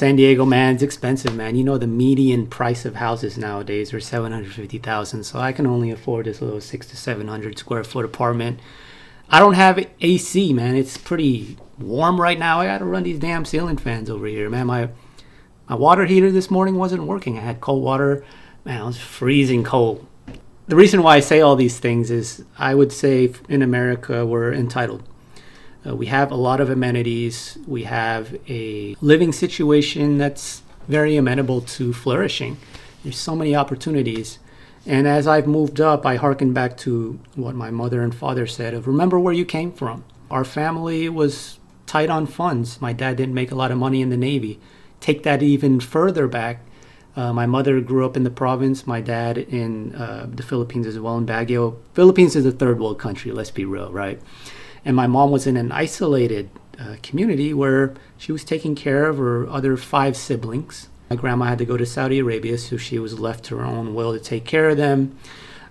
San Diego, man, it's expensive, man. You know, the median price of houses nowadays are 750,000. So I can only afford this little 600 to 700 square foot apartment. I don't have AC, man. It's pretty warm right now. I got to run these damn ceiling fans over here, man. My water heater this morning wasn't working. I had cold water. Man, I was freezing cold. The reason why I say all these things is I would say in America we're entitled. We have a lot of amenities. We have a living situation that's very amenable to flourishing. There's so many opportunities. And as I've moved up, I hearken back to what my mother and father said of remember where you came from. Our family was tight on funds. My dad didn't make a lot of money in the Navy. Take that even further back. My mother grew up in the province. My dad in the Philippines as well, in Baguio. Philippines is a third world country, let's be real, right? And my mom was in an isolated community where she was taking care of her other 5 siblings. My grandma had to go to Saudi Arabia, so she was left to her own will to take care of them.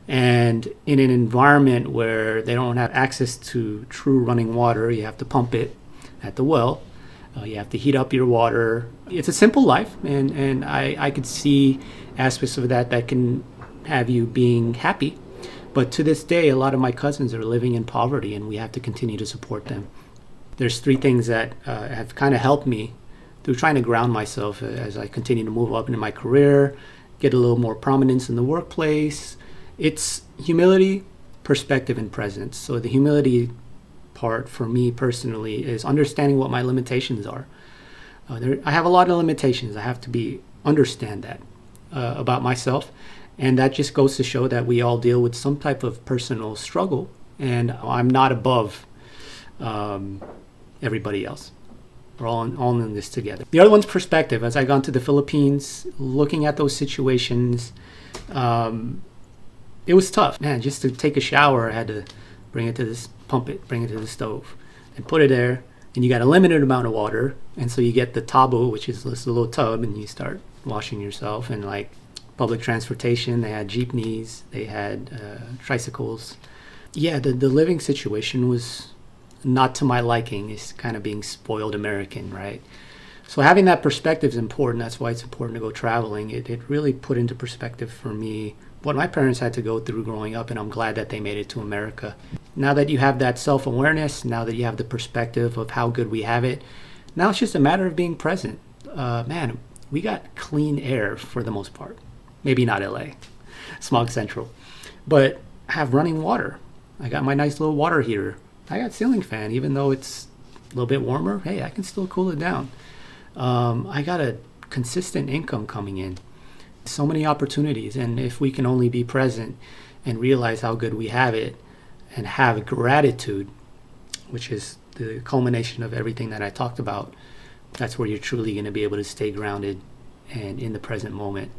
And in an environment where they don't have access to true running water, you have to pump it at the well. You have to heat up your water. It's a simple life, and I could see aspects of that can have you being happy. But to this day, a lot of my cousins are living in poverty, and we have to continue to support them. There's 3 things that have kind of helped me through trying to ground myself as I continue to move up into my career, get a little more prominence in the workplace. It's humility, perspective, and presence. So the humility part for me personally is understanding what my limitations are. I have a lot of limitations. I have to understand that about myself. And that just goes to show that we all deal with some type of personal struggle. And I'm not above everybody else. We're all in this together. The other one's perspective. As I gone to the Philippines, looking at those situations, it was tough. Man, just to take a shower, I had to bring it to the stove and put it there. And you got a limited amount of water. And so you get the tabo, which is this little tub, and you start washing yourself. And like public transportation, they had jeepneys, they had tricycles. Yeah, the living situation was not to my liking. It's kind of being spoiled American, right? So having that perspective is important. That's why it's important to go traveling. It really put into perspective for me what my parents had to go through growing up, and I'm glad that they made it to America. Now that you have that self-awareness, now that you have the perspective of how good we have it, now it's just a matter of being present. Man, we got clean air for the most part. Maybe not LA, smog central, but I have running water. I got my nice little water heater. I got ceiling fan, even though it's a little bit warmer. Hey, I can still cool it down. I got a consistent income coming in. So many opportunities, and if we can only be present and realize how good we have it and have gratitude, which is the culmination of everything that I talked about, that's where you're truly going to be able to stay grounded and in the present moment.